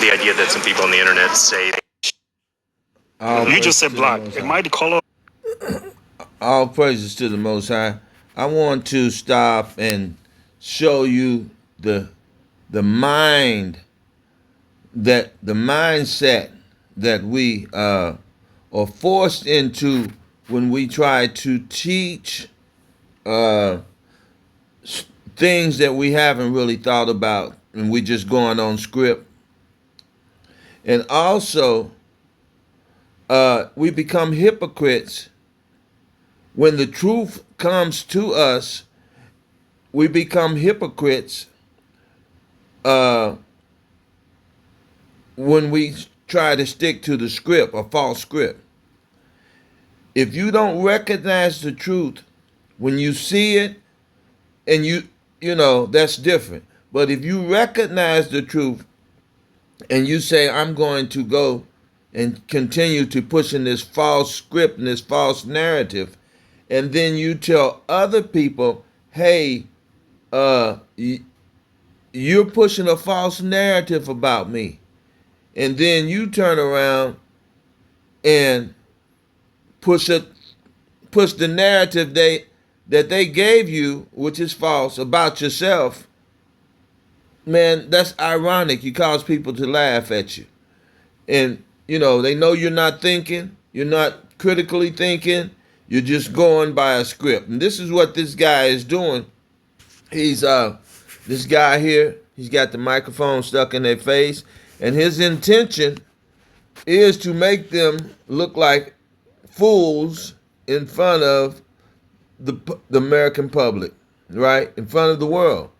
the idea that some people on the internet say. You just said black. Am I the color? All praises to the Most High. I want to stop and show you the mindset that we are forced into when we try to teach things that we haven't really thought about, and we just going on script. And also, we become hypocrites when the truth comes to us. We become hypocrites when we try to stick to the script, a false script. If you don't recognize the truth when you see it, and you know, that's different. But if you recognize the truth and you say, I'm going to go and continue to push in this false script and this false narrative, and then you tell other people, hey, you're pushing a false narrative about me, and then you turn around and push the narrative that they gave you, which is false, about yourself, man, that's ironic. You cause people to laugh at you. And, you know, they know you're not thinking, you're not critically thinking, you're just going by a script. And this is what this guy is doing. He's, this guy here, he's got the microphone stuck in their face, and his intention is to make them look like fools in front of the American public, right? In front of the world.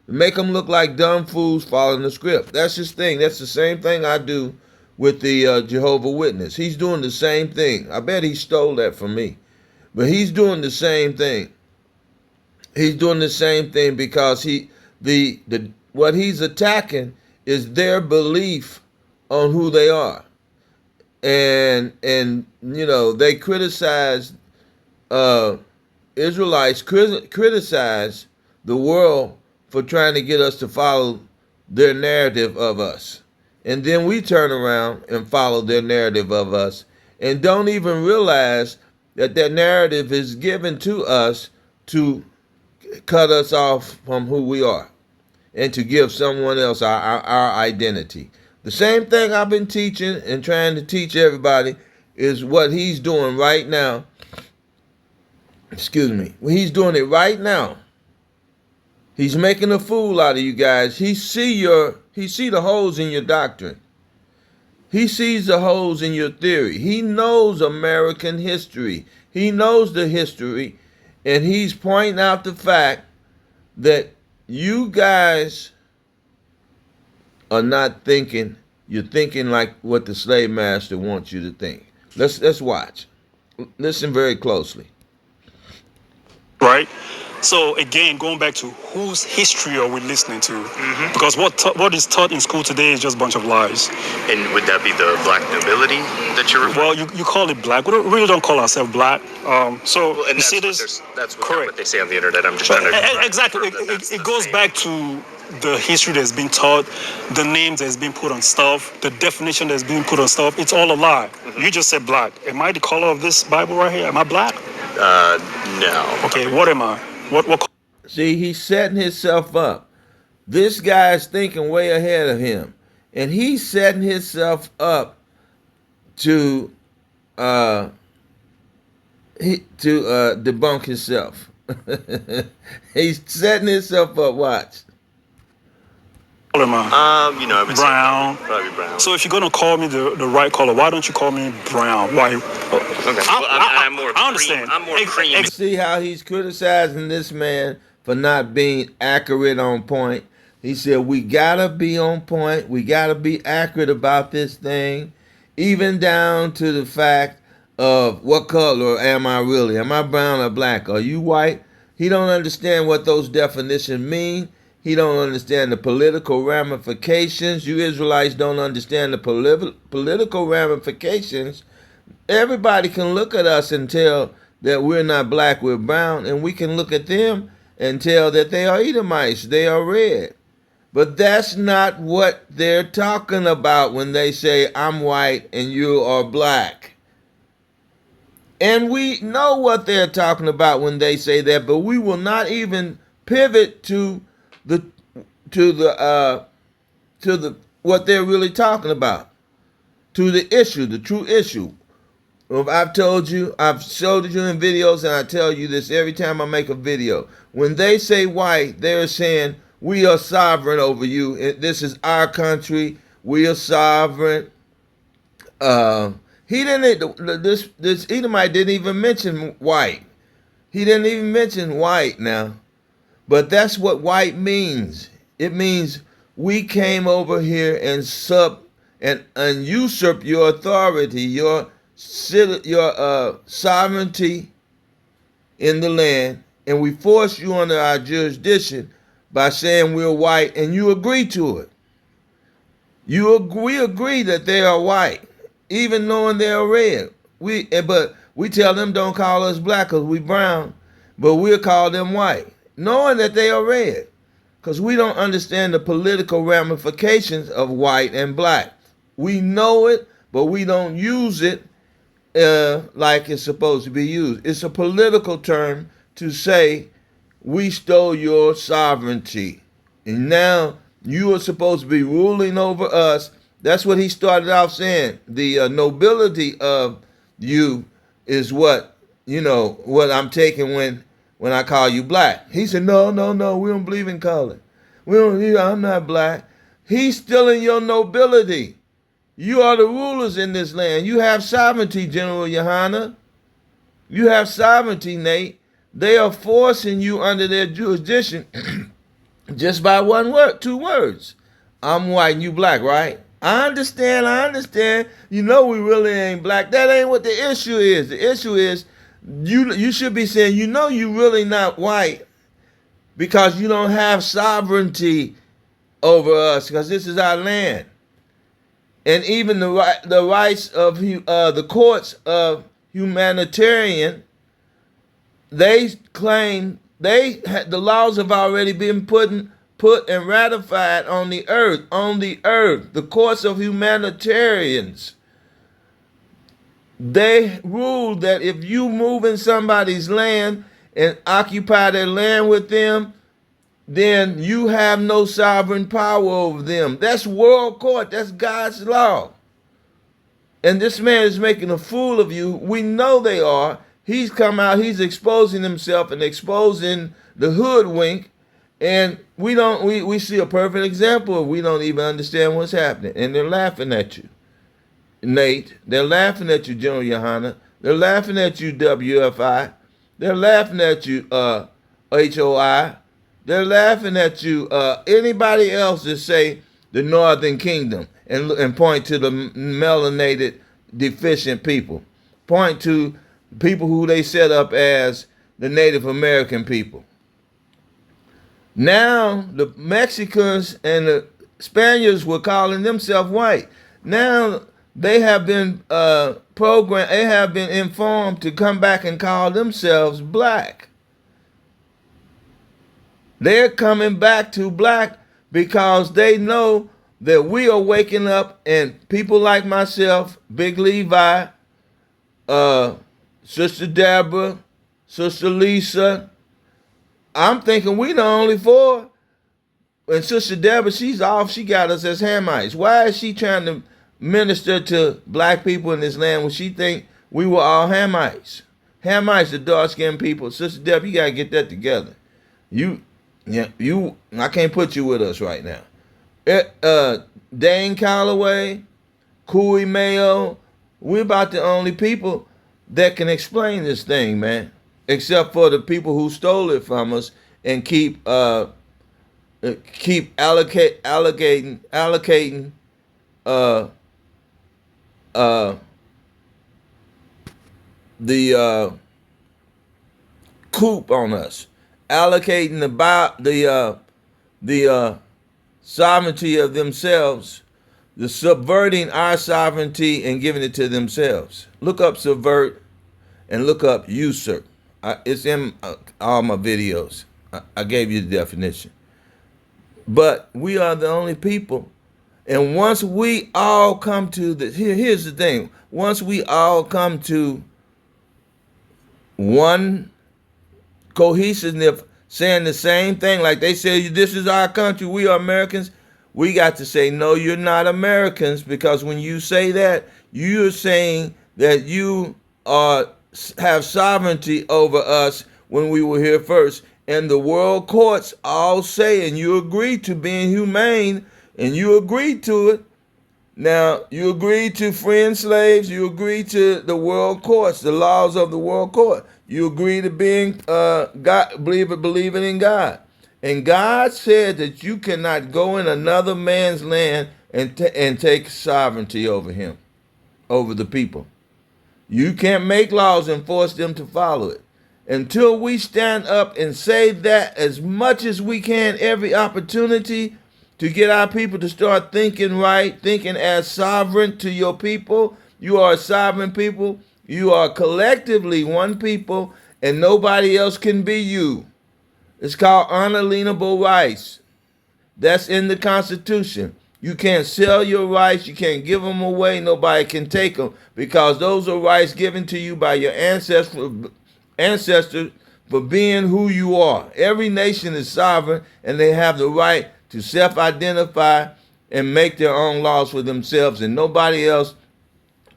Make them look like dumb fools following the script. That's his thing. That's the same thing I do with the Jehovah's Witness. He's doing the same thing. I bet he stole that from me. But he's doing the same thing. He's doing the same thing because what he's attacking is their belief on who they are. And you know, they criticize Israelites criticize the world for trying to get us to follow their narrative of us. And then we turn around and follow their narrative of us and don't even realize that that narrative is given to us to cut us off from who we are and to give someone else our identity. The same thing I've been teaching and trying to teach everybody is what he's doing right now. Excuse me. He's doing it right now. He's making a fool out of you guys. He see the holes in your doctrine. He sees the holes in your theory. He knows American history. He knows the history, and he's pointing out the fact that you guys are not thinking. You're thinking like what the slave master wants you to think. Let's watch. Listen very closely. Right? So again, going back to whose history are we listening to? Mm-hmm. Because what is taught in school today is just a bunch of lies. And would that be the black nobility that you're referring? Well, you call it black. We really don't call ourselves black. And you see this? That's what they say on the internet. I'm just trying to... Exactly. It goes back to the history that's been taught, the names that's been put on stuff, the definition that's been put on stuff. It's all a lie. Mm-hmm. You just said black. Am I the color of this Bible right here? Am I black? No. Okay, what am I? What? See, he's setting himself up. This guy's thinking way ahead of him, and he's setting himself up to debunk himself. He's setting himself up. Watch. What am I? I would brown. Say probably brown. So if you're gonna call me the right color, why don't you call me brown? Why? Okay. I understand. I'm more cream. See how he's criticizing this man for not being accurate on point. He said, we gotta be on point. We gotta be accurate about this thing, even down to the fact of what color am I really? Am I brown or black? Are you white? He don't understand what those definitions mean. He don't understand the political ramifications. You Israelites don't understand the political ramifications. Everybody can look at us and tell that we're not black, we're brown, and we can look at them and tell that they are Edomites, they are red. But that's not what they're talking about when they say, I'm white and you are black. And we know what they're talking about when they say that, but we will not even pivot to the what they're really talking about, to the issue, the true issue. I've told you, I've showed you in videos, and I tell you this every time I make a video. When they say white, they're saying we are sovereign over you. This is our country. We are sovereign. He didn't. This Edomite didn't even mention white. He didn't even mention white now, but that's what white means. It means we came over here and usurp your authority, your sovereignty in the land, and we force you under our jurisdiction by saying we're white, and you agree to it. We agree that they are white, even knowing they are red. But we tell them don't call us black because we brown, but we'll call them white, knowing that they are red, because we don't understand the political ramifications of white and black. We know it, but we don't use it like it's supposed to be used. It's a political term to say we stole your sovereignty, and now you are supposed to be ruling over us. That's what he started off saying. The nobility of you is what I'm taking when I call you black. He said, no, we don't believe in color. I'm not black. He's stealing your nobility. You are the rulers in this land. You have sovereignty, General Yohana. You have sovereignty, Nate. They are forcing you under their jurisdiction just by one word, 2 words. I'm white and you black, right? I understand. You know we really ain't black. That ain't what the issue is. The issue is you should be saying, you really not white because you don't have sovereignty over us because this is our land. And even the rights of the courts of humanitarian, they claim the laws have already been put and ratified on the earth. The courts of humanitarians, they rule that if you move in somebody's land and occupy their land with them, then you have no sovereign power over them. That's world court. That's God's law. And this man is making a fool of you. We know they are. He's come out. He's exposing himself and exposing the hoodwink. And we see a perfect example of we don't even understand what's happening. And they're laughing at you, Nate. They're laughing at you, General Yohana. They're laughing at you, WFI. They're laughing at you, HOI. They're laughing at you, anybody else that say the Northern Kingdom and point to the melanated deficient people. Point to people who they set up as the Native American people. Now the Mexicans and the Spaniards were calling themselves white. Now they have been programmed, they have been informed to come back and call themselves black. They're coming back to black because they know that we are waking up, and people like myself, Big Levi, Sister Deborah, Sister Lisa, I'm thinking we the only 4. And Sister Deborah, she's off. She got us as Hamites. Why is she trying to minister to black people in this land when she think we were all Hamites? Hamites are dark-skinned people. Sister Deborah, you got to get that together. I can't put you with us right now. Dane Calloway, Cooley Mayo, we're about the only people that can explain this thing, man. Except for the people who stole it from us and keep allocating the coup on us, allocating the sovereignty of themselves, the subverting our sovereignty and giving it to themselves. Look up subvert and look up usurp. It's in all my videos. I gave you the definition. But we are the only people. And once we all come to here's the thing. Once we all come to one cohesiveness, saying the same thing, like they say, this is our country, we are Americans, we got to say, no, you're not Americans, because when you say that, you're saying that you are have sovereignty over us when we were here first. And the world courts all say, and you agree to being humane, and you agree to it. Now, you agree to freeing slaves. You agree to the world courts, the laws of the world court. You agree to being God, believing in God. And God said that you cannot go in another man's land and take sovereignty over him, over the people. You can't make laws and force them to follow it. Until we stand up and say that as much as we can, every opportunity to get our people to start thinking right, thinking as sovereign to your people. You are a sovereign people. You are collectively one people, and nobody else can be you. It's called unalienable rights. That's in the Constitution. You can't sell your rights. You can't give them away. Nobody can take them, because those are rights given to you by your ancestors for being who you are. Every nation is sovereign, and they have the right to self-identify and make their own laws for themselves and nobody else,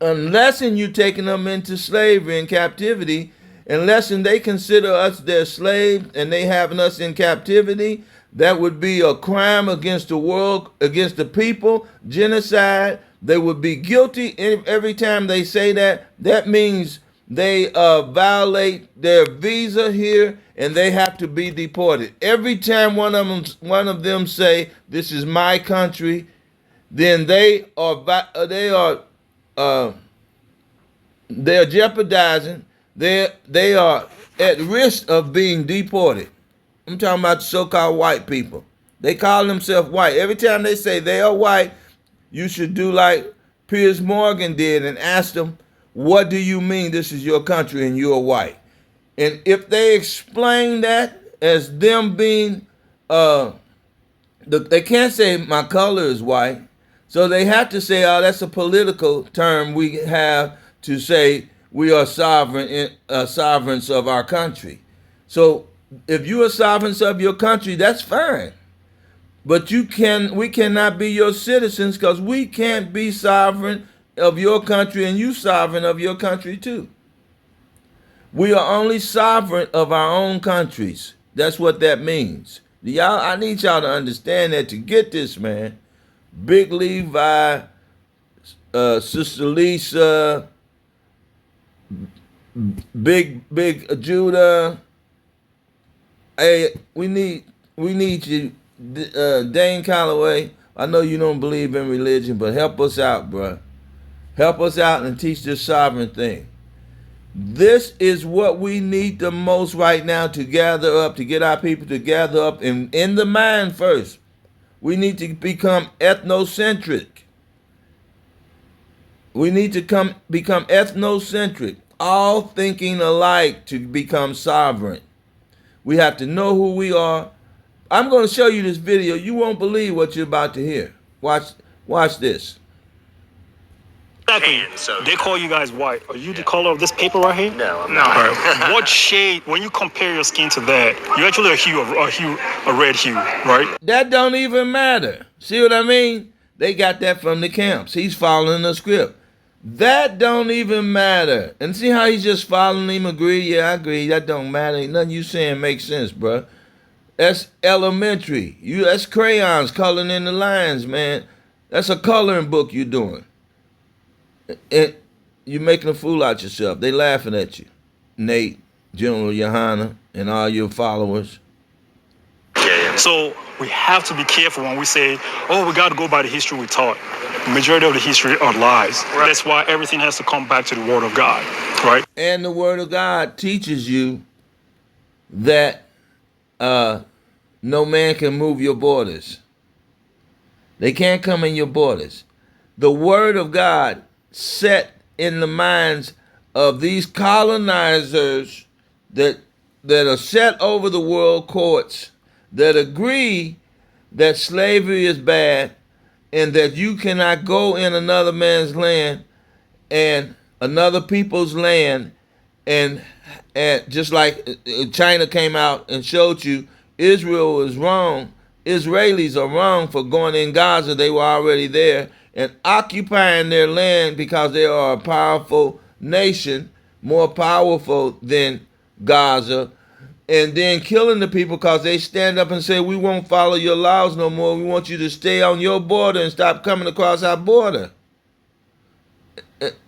unless you taking them into slavery and captivity, unless they consider us their slaves and they having us in captivity. That would be a crime against the world, against the people, genocide. They would be guilty every time they say that. That means they violate their visa here, and they have to be deported. Every time one of them say, "This is my country," then they are jeopardizing. They are at risk of being deported. I'm talking about the so-called white people. They call themselves white. Every time they say they are white, you should do like Piers Morgan did and ask them, what do you mean this is your country and you're white? And if they explain that as them being, they can't say my color is white. So they have to say, oh, that's a political term we have to say we are sovereigns of our country. So if you are sovereigns of your country, that's fine. But we cannot be your citizens, because we can't be sovereign of your country and you sovereign of your country too. We are only sovereign of our own countries. That's what that means. Y'all, I need y'all to understand that, to get this, man. Big Levi, Sister Lisa, Big Judah. Hey, we need you, Dane Calloway. I know you don't believe in religion, but help us out, bruh. Help us out and teach this sovereign thing. This is what we need the most right now, to gather up, to get our people to gather up in the mind first. We need to become ethnocentric. We need to become ethnocentric, all thinking alike to become sovereign. We have to know who we are. I'm going to show you this video. You won't believe what you're about to hear. Watch this. Exactly. So they call you guys white. Are you the color of this paper right here? No, I'm not. Right. What shade? When you compare your skin to that, you're actually a red hue, right? That don't even matter. See what I mean? They got that from the camps. He's following the script. That don't even matter. And see how he's just following him? Agree? Yeah, I agree. That don't matter. Ain't nothing you saying makes sense, bro. That's elementary. That's crayons coloring in the lines, man. That's a coloring book you're doing. You're making a fool out yourself. They laughing at you. Nate, General Yohana, and all your followers. Yeah. So we have to be careful when we say, oh, we got to go by the history we taught. The majority of the history are lies. Right. That's why everything has to come back to the Word of God, right? And the Word of God teaches you that no man can move your borders. They can't come in your borders. The Word of God set in the minds of these colonizers that are set over the world courts, that agree that slavery is bad and that you cannot go in another man's land and another people's land and just like China came out and showed you Israel is wrong. Israelis are wrong for going in Gaza. They were already there and occupying their land because they are a powerful nation, more powerful than Gaza, and then killing the people because they stand up and say, we won't follow your laws no more. We want you to stay on your border and stop coming across our border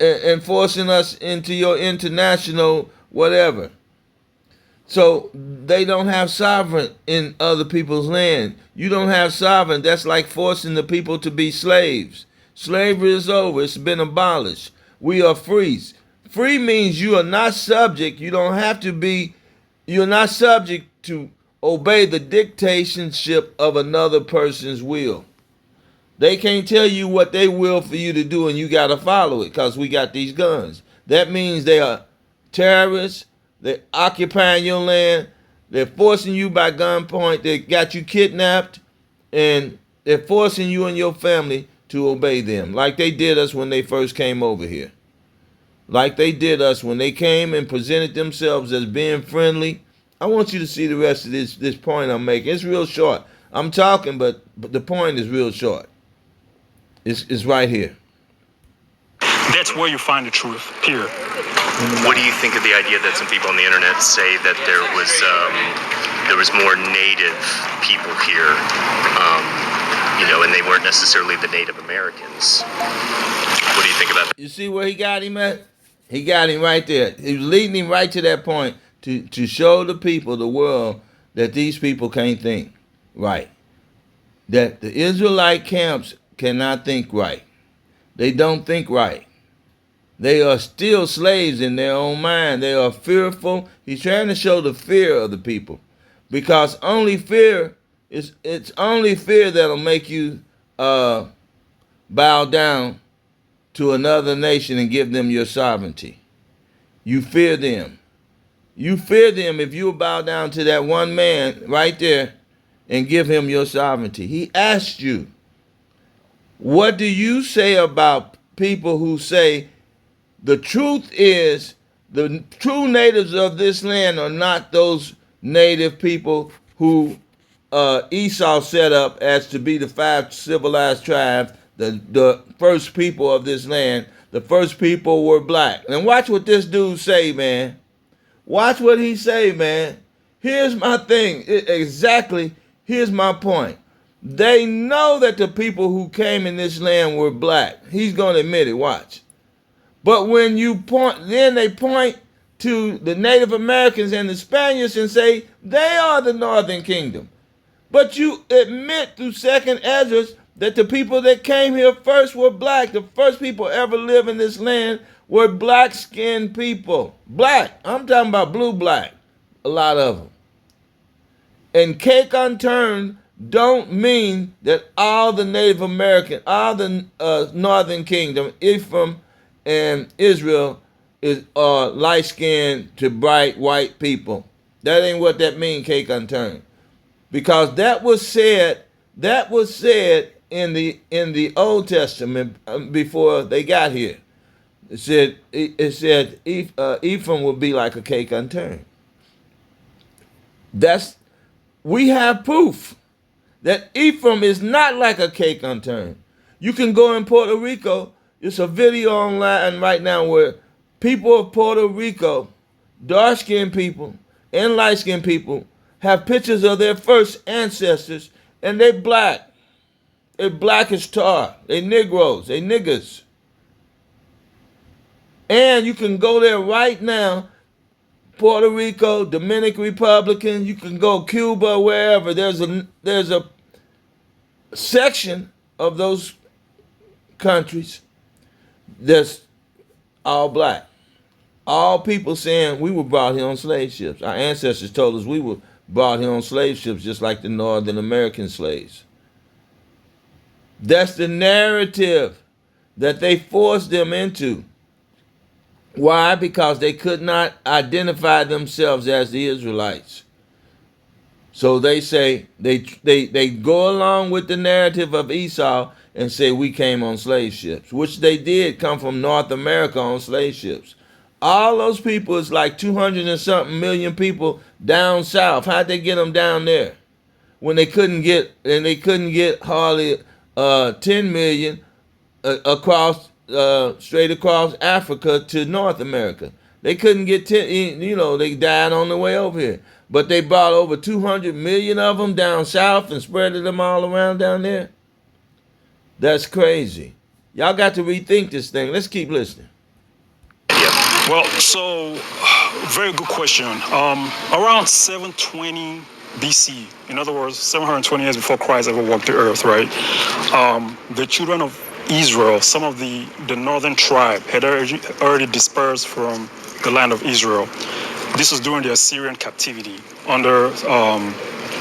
and forcing us into your international whatever. So they don't have sovereign in other people's land. You don't have sovereign. That's like forcing the people to be slaves. Slavery is over. It's been abolished. We are free. Free means you are not subject. You don't have to be. You're not subject to obey the dictatorship of another person's will. They can't tell you what they will for you to do and you got to follow it because we got these guns. That means they are terrorists. They're occupying your land. They're forcing you by gunpoint. They got you kidnapped and they're forcing you and your family to obey them like they did us when they first came over here. Like they did us when they came and presented themselves as being friendly. I want you to see the rest of this point I'm making. It's real short. I'm talking, but the point is real short. It's right here. That's where you find the truth, period. What do you think of the idea that some people on the internet say that there was more native people here, and they weren't necessarily the Native Americans? What do you think about that? You see where he got him at? He got him right there. He was leading him right to that point to show the people, the world, that these people can't think right. That the Israelite camps cannot think right. They don't think right. They are still slaves in their own mind. They are fearful. He's trying to show the fear of the people, because it's only fear that'll make you bow down to another nation and give them your sovereignty. You fear them. You fear them if you bow down to that one man right there and give him your sovereignty. He asked you, what do you say about people who say the truth is the true natives of this land are not those native people who Esau set up as to be the 5 civilized tribes, the first people of this land. The first people were black. And watch what this dude say, man. Watch what he say, man. Here's my thing. Exactly. Here's my point. They know that the people who came in this land were black. He's going to admit it. Watch. But when you point, then they point to the Native Americans and the Spaniards and say they are the Northern Kingdom. But you admit through Second Ezra that the people that came here first were black. The first people ever live in this land were black-skinned people. Black. I'm talking about blue-black. A lot of them. And cake unturned don't mean that all the Native American, all the Northern Kingdom, Ephraim and Israel is light-skinned to bright white people. That ain't what that means, cake unturned. Because that was said in the Old Testament before they got here. It said Ephraim will be like a cake unturned. We have proof that Ephraim is not like a cake unturned. You can go in Puerto Rico. It's a video online right now where people of Puerto Rico, dark-skinned people and light-skinned people, have pictures of their first ancestors, and they black. They black as tar. They Negroes. They niggas. And you can go there right now, Puerto Rico, Dominican Republic, you can go Cuba, wherever. There's a section of those countries that's all black. All people saying we were brought here on slave ships. Our ancestors told us we were brought here on slave ships just like the Northern American slaves. That's the narrative that they forced them into. Why? Because they could not identify themselves as the Israelites. So they say they go along with the narrative of Esau and say we came on slave ships, which they did come from North America on slave ships. All those people is like 200 and something million people down south. How'd they get them down there when they couldn't get hardly 10 million across straight across Africa to North America? They couldn't get 10. They died on the way over here. But they brought over 200 million of them down south and spread them all around down there. That's crazy. Y'all got to rethink this thing. Let's keep listening. Well, so very good question. Around 720 BC, in other words, 720 years before Christ ever walked the earth, right? The children of Israel, some of the northern tribe, had already dispersed from the land of Israel. This was during the Assyrian captivity under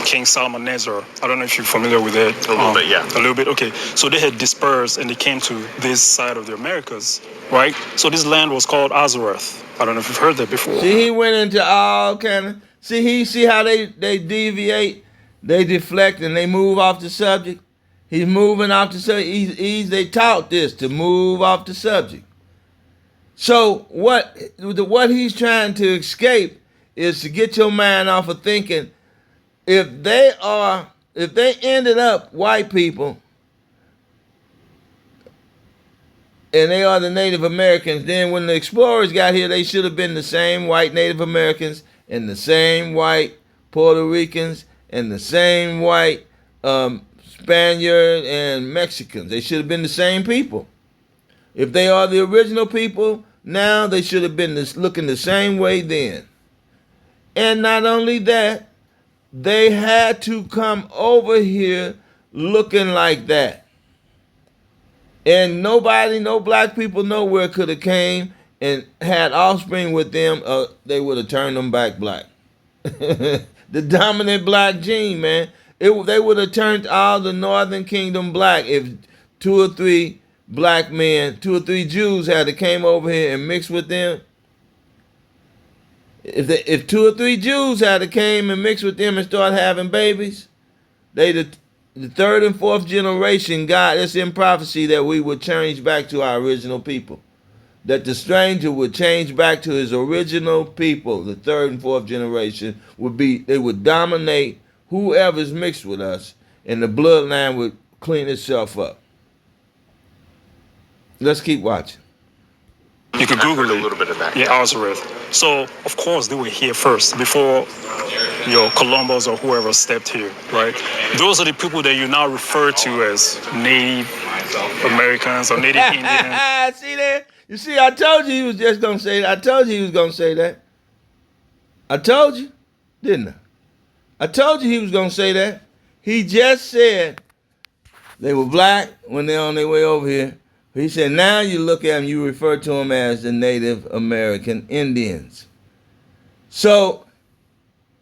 King Salmanasar. I don't know if you're familiar with it. A little bit, yeah. A little bit, okay. So they had dispersed and they came to this side of the Americas, right? So this land was called Azareth. I don't know if you've heard that before. See, he went into all kind of... See how they deviate, they deflect, and they move off the subject? He's moving off the subject. They taught this, to move off the subject. So what he's trying to escape is to get your mind off of thinking if they ended up white people and they are the Native Americans, then when the explorers got here, they should have been the same white Native Americans and the same white Puerto Ricans and the same white Spaniard and Mexicans. They should have been the same people. If they are the original people, now they should have been looking the same way then. And not only that, they had to come over here looking like that. And no black people nowhere could have came and had offspring with them, they would have turned them back black. The dominant black gene, man. They would have turned all the Northern Kingdom black if 2 or 3 black men, 2 or 3 Jews had to came over here and mixed with them. If 2 or 3 Jews had to came and mixed with them and start having babies, the 3rd and 4th generation, God, it's in prophecy that we would change back to our original people. That the stranger would change back to his original people. The 3rd and 4th generation would dominate whoever's mixed with us, and the bloodline would clean itself up. Let's keep watching. You could Google it. A little bit of that. Yeah, Azareth. So, of course, they were here first before Columbus or whoever stepped here, right? Those are the people that you now refer to as Native Americans or Native Indians. See there? You see, I told you he was just going to say that. I told you he was going to say that. I told you, didn't I? I told you he was going to say that. He just said they were black when they're on their way over here. He said, now you look at them, you refer to them as the Native American Indians. So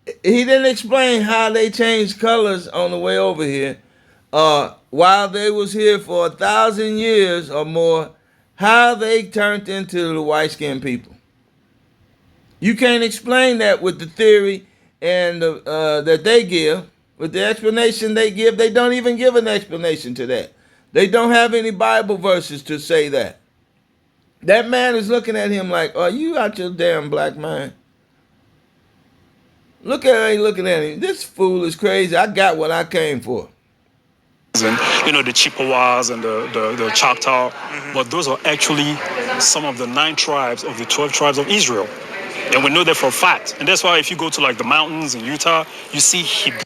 he didn't explain how they changed colors on the way over here. While they was here for 1,000 years or more, how they turned into the white-skinned people. You can't explain that with the theory and that they give, with the explanation they give. They don't even give an explanation to that. They don't have any Bible verses to say that. That man is looking at him like, are you out your damn black mind? Look at how he's looking at him. This fool is crazy. I got what I came for. And, the Chippewas and the Choctaw, but those are actually some of the 9 tribes of the 12 tribes of Israel. And we know that for a fact. And that's why if you go to like the mountains in Utah, you see Hebrew.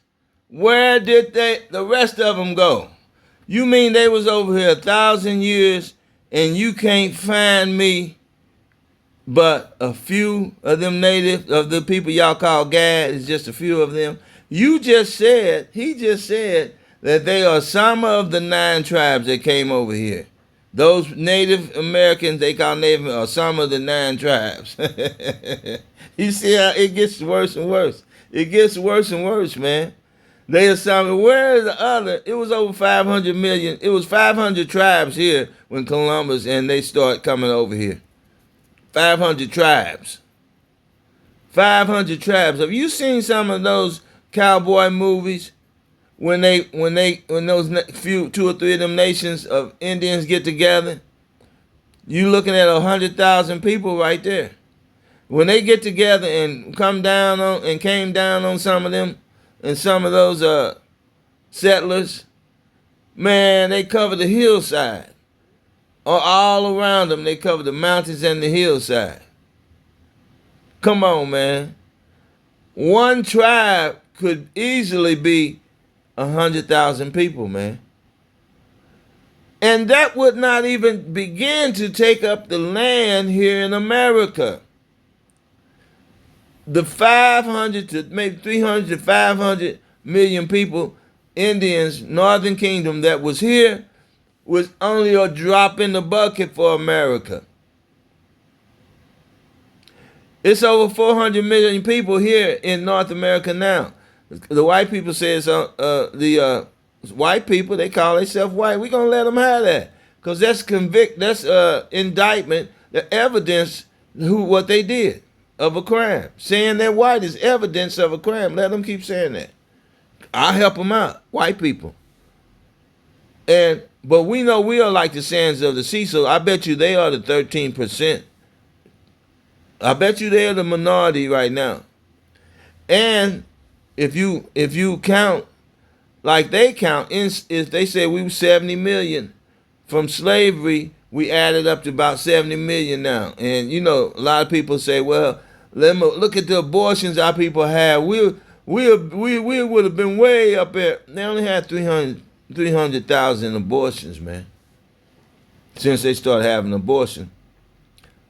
Where did the rest of them go? You mean they was over here 1,000 years and you can't find me but a few of them of the people y'all call Gad, is just a few of them? He just said that they are some of the 9 tribes that came over here. Those Native Americans they call Native are some of the 9 tribes. You see how it gets worse and worse. It gets worse and worse, man. They are some. Where is the other? It was over 500 million. It was 500 tribes here when Columbus and they start coming over here. 500 tribes. 500 tribes. Have you seen some of those cowboy movies, when those few 2 or 3 of them nations of Indians get together, you looking at 100,000 people right there. When they get together and came down on some of them and some of those settlers, man, they cover the hillside. All around them, they cover the mountains and the hillside. Come on, man. One tribe could easily be 100,000 people, man. And that would not even begin to take up the land here in America. The 500 to maybe 300 to 500 million people, Indians, Northern Kingdom, that was here was only a drop in the bucket for America. It's over 400 million people here in North America now. The white people say it's the white people, they call themselves white. We're going to let them have that. Because that's indictment, the evidence what they did of a crime. Saying they're white is evidence of a crime. Let them keep saying that. I'll help them out, white people. But we know we are like the sands of the sea, so I bet you they are the 13%. I bet you they are the minority right now. And if you count like they count, if they say we were 70 million from slavery, we added up to about 70 million now. And a lot of people say, well, look at the abortions our people have. We would have been way up there. They only had 300,000 abortions, man, since they started having abortion.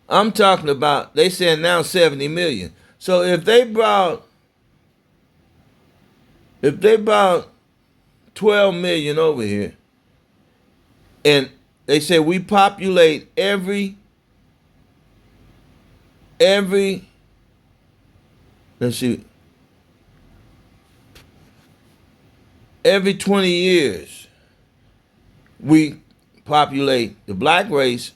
I'm talking about, they said now 70 million. So if they brought 12 million over here, and they say we populate every let's see, every 20 years we populate the black race.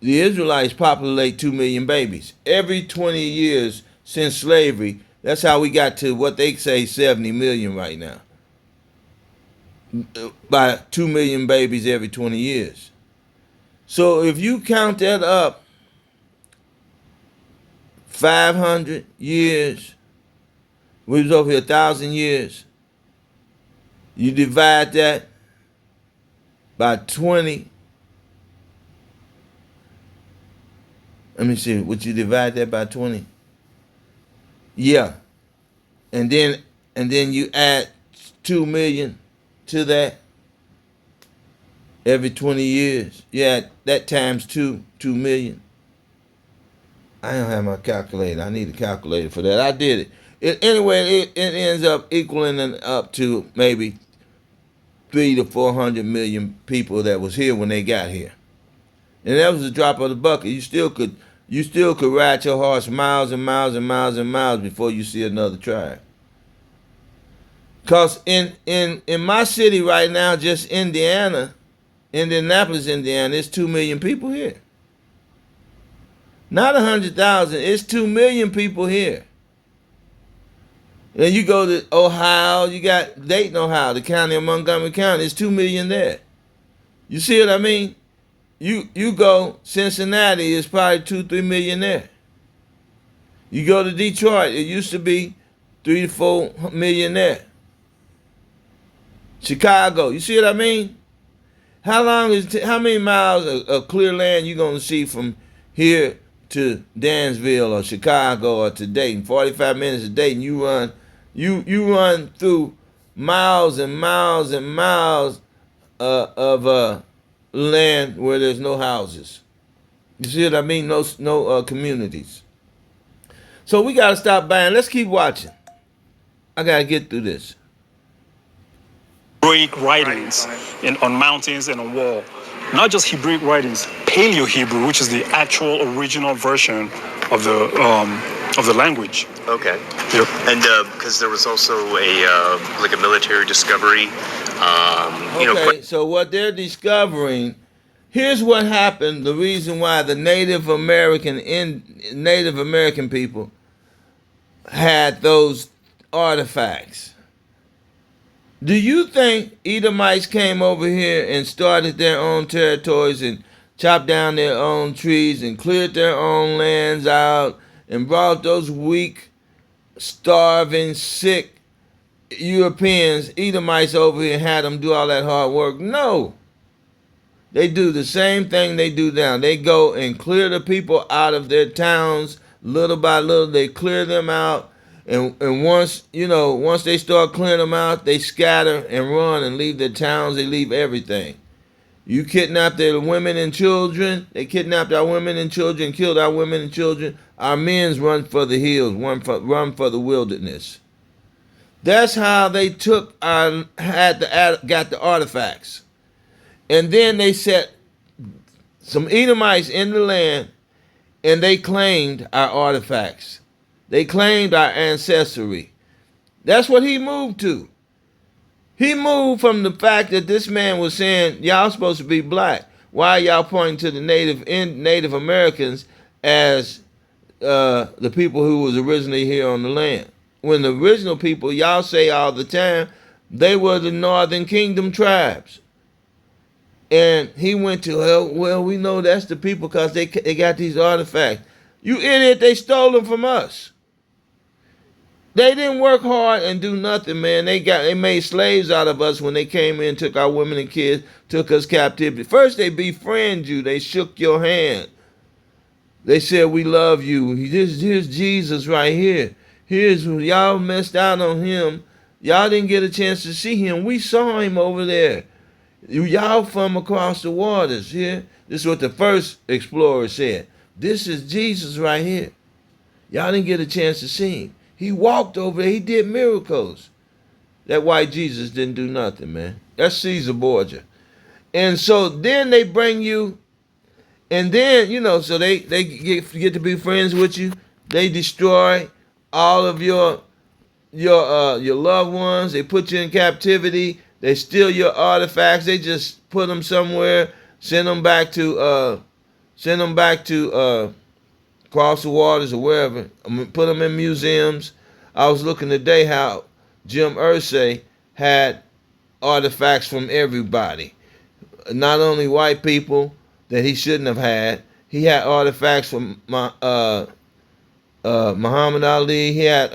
The Israelites populate 2 million babies every 20 years since slavery. That's how we got to what they say 70 million right now. By 2 million babies every 20 years. So if you count that up, 500 years, we was over here 1,000 years. You divide that by 20. Let me see, would you divide that by 20? Yeah. And then you add 2 million to that every 20 years. Yeah, that times 2 million. I don't have my calculator. I need a calculator for that. I did it. Anyway, it ends up equaling up to maybe 300 to 400 million people that was here when they got here. And that was a drop of the bucket. You still could ride your horse miles and miles and miles and miles before you see another tribe. Because in my city right now, just Indianapolis, Indiana, there's 2 million people here. Not 100,000, it's 2 million people here. And you go to Ohio, you got Dayton, Ohio, the county of Montgomery County, there's 2 million there. You see what I mean? You go Cincinnati, it's probably 2-3 million there. You go to Detroit, it used to be 3 to 4 million there. Chicago, you see what I mean? How many miles of clear land you gonna see from here to Dansville or Chicago or to Dayton? 45 minutes to Dayton. You run through miles and miles and miles of land where there's no houses. You see what I mean? No communities. So we gotta stop buying. Let's keep watching. I gotta get through this. Hebraic writings on mountains and on wall. Not just Hebraic writings, Paleo-Hebrew, which is the actual original version of the language. Okay. Yep. And because there was also a military discovery. Okay, so what they're discovering, here's what happened. The reason why the Native American people had those artifacts. Do you think Edomites came over here and started their own territories and chopped down their own trees and cleared their own lands out and brought those weak, starving, sick Europeans, Edomites over here and had them do all that hard work? No. They do the same thing they do now. They go and clear the people out of their towns little by little. They clear them out. And once they start clearing them out, they scatter and run and leave their towns. They leave everything. You kidnap their women and children. They kidnapped our women and children, killed our women and children. Our men's run for the hills, run for the wilderness. That's how they got the artifacts. And then they set some Edomites in the land, and they claimed our artifacts. They claimed our ancestry. That's what he moved to. He moved from the fact that this man was saying, y'all supposed to be black. Why are y'all pointing to the Native Americans as the people who was originally here on the land? When the original people, y'all say all the time, they were the Northern Kingdom tribes. And he went to, well, we know that's the people because they got these artifacts. You idiot, they stole them from us. They didn't work hard and do nothing, man. They made slaves out of us when they came in, took our women and kids, took us captivity. First they befriended you. They shook your hand. They said, we love you. Here's Jesus right here. Y'all messed out on him. Y'all didn't get a chance to see him. We saw him over there. Y'all from across the waters here. This is what the first explorer said. This is Jesus right here. Y'all didn't get a chance to see him. He walked over there. He did miracles. That white Jesus didn't do nothing, man. That's Caesar Borgia. And so then they bring you, and then, so they get to be friends with you. They destroy all of your loved ones. They put you in captivity. They steal your artifacts. They just put them somewhere, send them back to across the waters or wherever. Put them in museums. I was looking today how Jim Irsay had artifacts from everybody, not only white people that he shouldn't have had. He had artifacts from Muhammad Ali. He had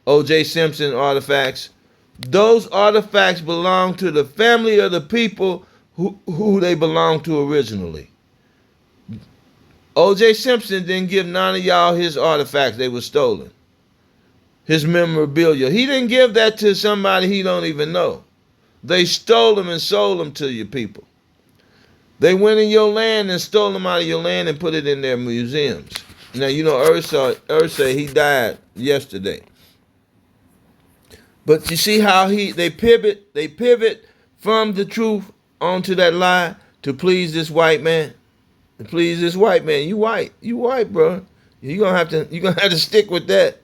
O.J. Simpson artifacts. Those artifacts belong to the family of the people who they belong to originally. O.J. Simpson didn't give none of y'all his artifacts. They were stolen. His memorabilia. He didn't give that to somebody he don't even know. They stole them and sold them to you people. They went in your land and stole them out of your land and put it in their museums. Now, Esau, he died yesterday. But you see how they pivot from the truth onto that lie to please this white man. To please this white man. You white, bro. You're gonna have to stick with that.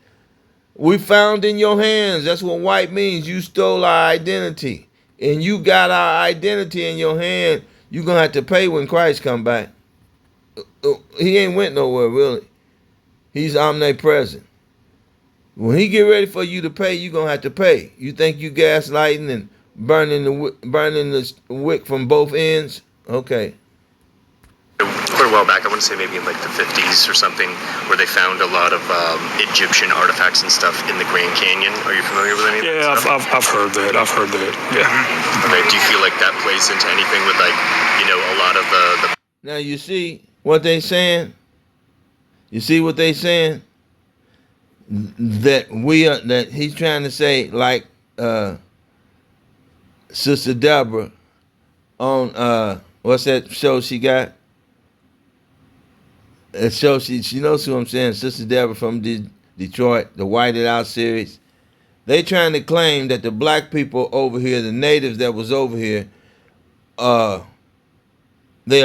We found in your hands. That's what white means. You stole our identity. And you got our identity in your hand. You're gonna have to pay when Christ come back. He ain't went nowhere, really. He's omnipresent. When he get ready for you to pay, you're going to have to pay. You think you gaslighting and burning the wick from both ends? Okay. Quite a while back, I want to say maybe in like the 50s or something, where they found a lot of Egyptian artifacts and stuff in the Grand Canyon. Are you familiar with any of that? Yeah, I've heard that. Yeah. Okay. Do you feel like that plays into anything with a lot of the... Now you see what they saying? You see what they saying? That he's trying to say, like Sister Deborah on what's that show she got? That show she knows who I'm saying. Sister Deborah from Detroit, the Whited Out series. They trying to claim that the black people over here, the natives that was over here, they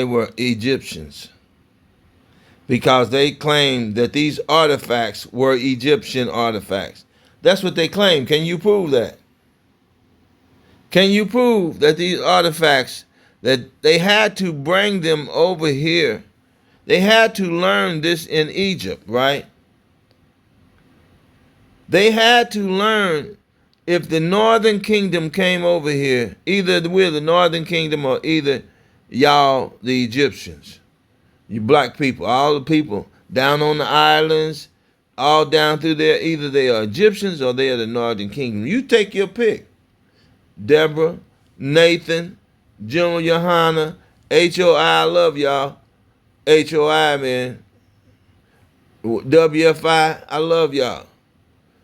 were Egyptians. Because they claim that these artifacts were Egyptian artifacts. That's what they claim. Can you prove that? Can you prove that these artifacts, that they had to bring them over here? They had to learn this in Egypt, right? They had to learn if the northern kingdom came over here, either we're the northern kingdom or either y'all the Egyptians. You black people, all the people down on the islands, all down through there, either they are Egyptians or they are the northern kingdom. You take your pick. Deborah, Nathan, General Johanna, HOI, I love y'all. HOI, man. WFI, I love y'all.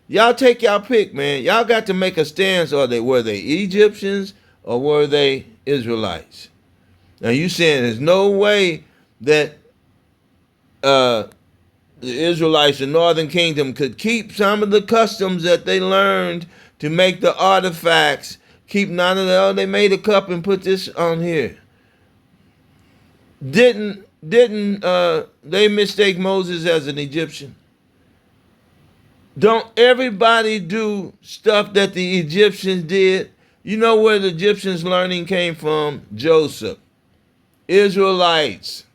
Y'all take y'all pick, man. Y'all got to make a stance. Were they Egyptians or were they Israelites? Now you saying there's no way that the Israelites, the northern kingdom, could keep some of the customs that they learned to make the artifacts. Keep none of the, oh, they made a cup and put this on here. Didn't they mistake Moses as an Egyptian? Don't everybody do stuff that the Egyptians did? You know where the Egyptians' learning came from? Joseph. Israelites.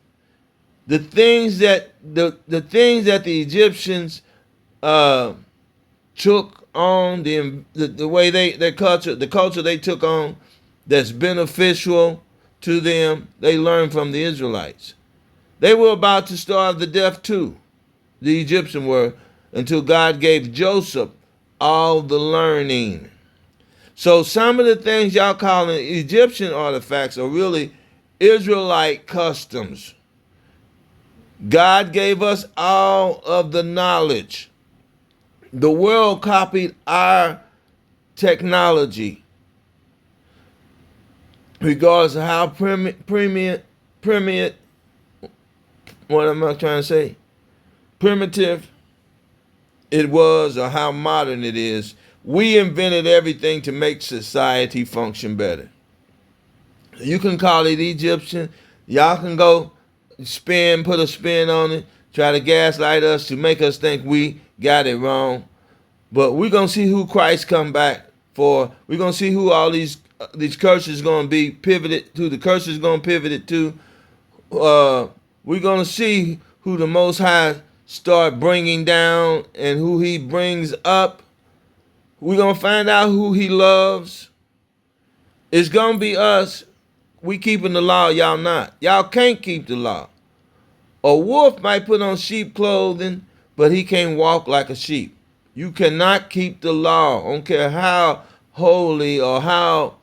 The things that the Egyptians took on, the way the culture they took on that's beneficial to them, they learned from the Israelites. They were about to starve to death too. The Egyptians were, until God gave Joseph all the learning. So some of the things y'all calling Egyptian artifacts are really Israelite customs. God gave us all of the knowledge. The world copied our technology, regardless of how primitive, what am I trying to say? Primitive it was or how modern it is. We invented everything to make society function better. You can call it Egyptian. Y'all can go put a spin on it, try to gaslight us to make us think we got it wrong. But we're going to see who Christ come back for. We're going to see who all these curses going to be pivoted, who the curses going to pivot it to. We're going to see who the Most High start bringing down and who he brings up. We're going to find out who he loves. It's going to be us. We keeping the law, y'all not. Y'all can't keep the law. A wolf might put on sheep clothing, but he can't walk like a sheep. You cannot keep the law. I don't care how holy or how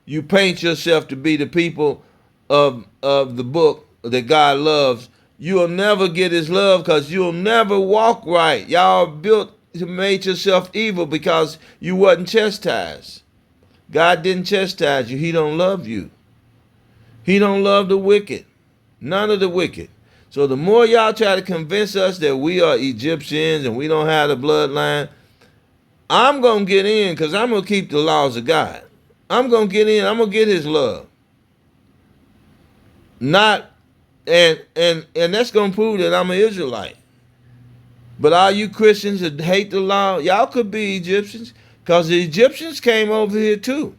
you paint yourself to be the people of the book that God loves. You'll never get his love because you'll never walk right. Y'all built to make yourself evil because you wasn't chastised. God didn't chastise you. He don't love you. He don't love the wicked. None of the wicked. So the more y'all try to convince us that we are Egyptians and we don't have the bloodline, I'm going to get in because I'm going to keep the laws of God. I'm going to get in. I'm going to get his love. Not, and that's going to prove that I'm an Israelite. But all you Christians that hate the law, y'all could be Egyptians because the Egyptians came over here too.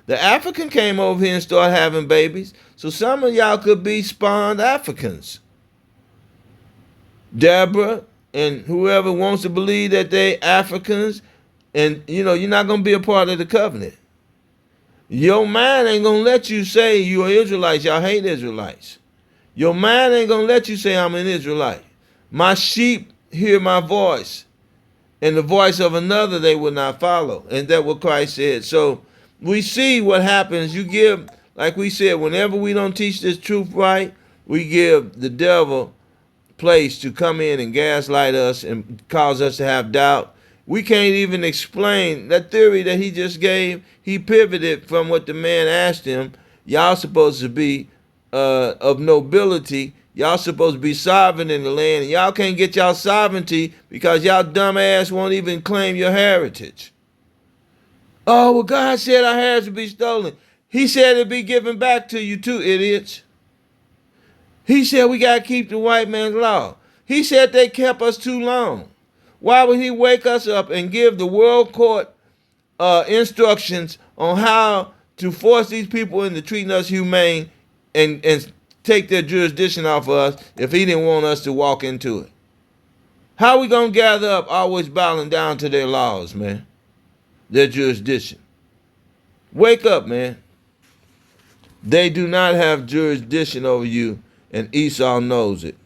The African came over here and started having babies. So some of y'all could be spawned Africans. Deborah and whoever wants to believe that they Africans, and you're not going to be a part of the covenant. Your mind ain't going to let you say you're Israelites. Y'all hate Israelites. Your mind ain't going to let you say I'm an Israelite. My sheep hear my voice, and the voice of another they will not follow. And that's what Christ said. So we see what happens. You give, like we said, whenever we don't teach this truth right, we give the devil place to come in and gaslight us and cause us to have doubt. We can't even explain that theory that he just gave. He pivoted from what the man asked him. Y'all supposed to be of nobility. Y'all supposed to be sovereign in the land. And y'all can't get y'all sovereignty because y'all dumb ass won't even claim your heritage. Oh, well, God said our heritage would be stolen. He said it'd be given back to you too, idiots. He said we got to keep the white man's law. He said they kept us too long. Why would he wake us up and give the world court instructions on how to force these people into treating us humane and take their jurisdiction off of us if he didn't want us to walk into it? How we gonna gather up always bowing down to their laws, man? Their jurisdiction. Wake up, man. They do not have jurisdiction over you, and Esau knows it.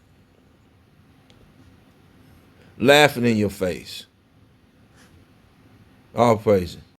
Laughing in your face. All praises.